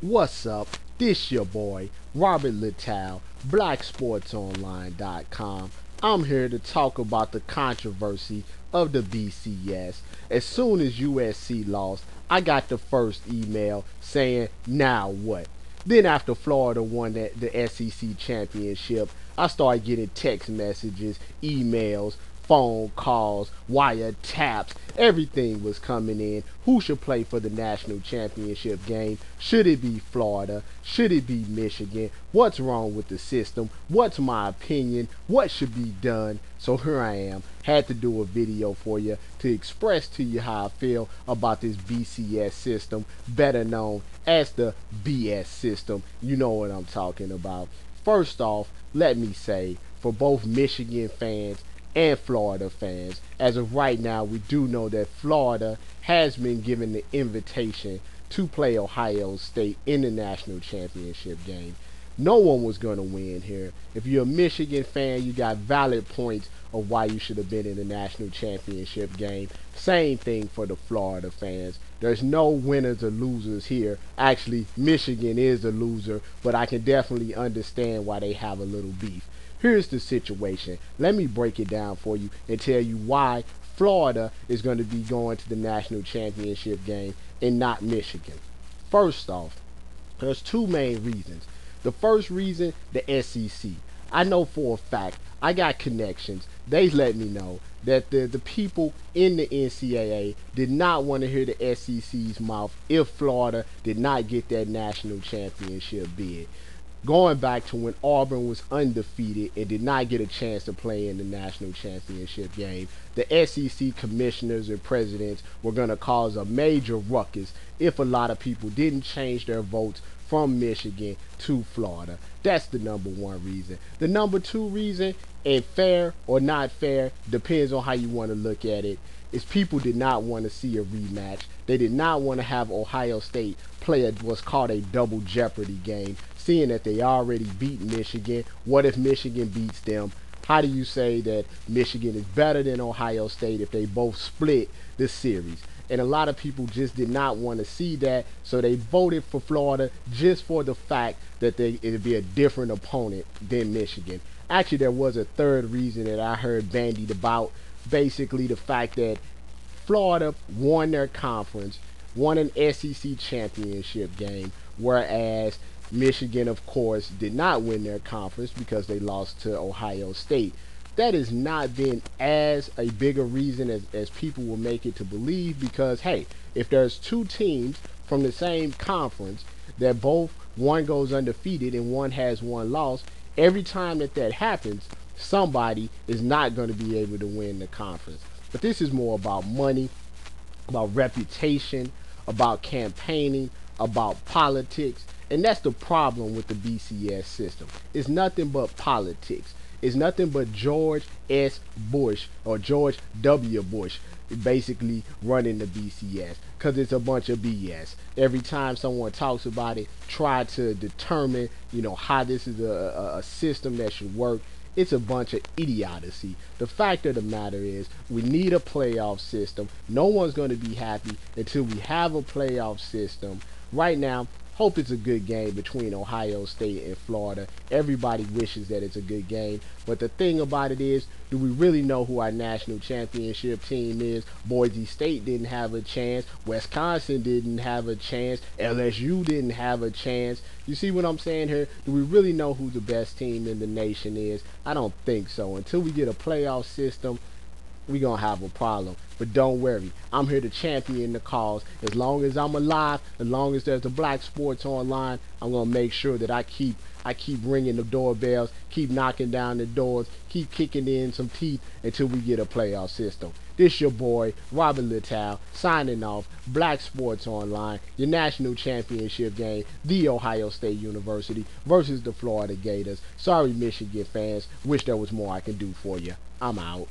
What's up? This your boy, Robert Littal, BlackSportsOnline.com. I'm here to talk about the controversy of the BCS. As soon as USC lost, I got the first email saying, now what? Then after Florida won the SEC championship, I started getting text messages, emails, phone calls, wiretaps, everything was coming in. Who should play for the national championship game? Should it be Florida? Should it be Michigan? What's wrong with the system? What's my opinion? What should be done? So here I am. Had to do a video for you to express to you how I feel about this BCS system, better known as the BS system. You know what I'm talking about. First off, let me say, for both Michigan fans and Florida fans, as of right now, we do know that Florida has been given the invitation to play Ohio State in the national championship game. No one was going to win here. If you're a Michigan fan, you got valid points of why you should have been in the national championship game. Same thing for the Florida fans. There's no winners or losers here. Actually, Michigan is a loser, but I can definitely understand why they have a little beef. Here's the situation. Let me break it down for you and tell you why Florida is going to be going to the national championship game and not Michigan. First off, there's two main reasons. The first reason, the SEC. I know for a fact, I got connections. They let me know that the people in the NCAA did not want to hear the SEC's mouth if Florida did not get that national championship bid. Going back to when Auburn was undefeated and did not get a chance to play in the national championship game, the SEC commissioners and presidents were going to cause a major ruckus if a lot of people didn't change their votes from Michigan to Florida. That's the number one reason. The number two reason, and fair or not fair, depends on how you want to look at it, is people did not want to see a rematch. They did not want to have Ohio State play what's called a double jeopardy game, seeing that they already beat Michigan. What if Michigan beats them? How do you say that Michigan is better than Ohio State if they both split the series? And a lot of people just did not want to see that, so they voted for Florida just for the fact that it'd be a different opponent than Michigan. Actually, there was a third reason that I heard bandied about. Basically, the fact that Florida won their conference, won an SEC championship game, whereas Michigan, of course, did not win their conference because they lost to Ohio State. That has not been as a bigger reason as people will make it to believe, because, hey, if there's two teams from the same conference that both, one goes undefeated and one has one loss, every time that happens, somebody is not going to be able to win the conference. But this is more about money, about reputation, about campaigning, about politics, and that's the problem with the BCS system. It's nothing but politics. It's nothing but George S. Bush or George W. Bush basically running the BCS, because it's a bunch of BS. Every time someone talks about it, try to determine, how this is a system that should work. It's a bunch of idiocy. The fact of the matter is, we need a playoff system. No one's going to be happy until we have a playoff system. Right now, hope it's a good game between Ohio State and Florida. Everybody wishes that it's a good game. But the thing about it is, do we really know who our national championship team is? Boise State didn't have a chance. Wisconsin didn't have a chance. LSU didn't have a chance. You see what I'm saying here? Do we really know who the best team in the nation is? I don't think so. Until we get a playoff system, we're going to have a problem. But don't worry, I'm here to champion the cause. As long as I'm alive, as long as there's the Black Sports Online, I'm going to make sure that I keep ringing the doorbells, keep knocking down the doors, keep kicking in some teeth until we get a playoff system. This your boy, Robert Littal, signing off. Black Sports Online, your national championship game, The Ohio State University versus the Florida Gators. Sorry, Michigan fans. Wish there was more I can do for you. I'm out.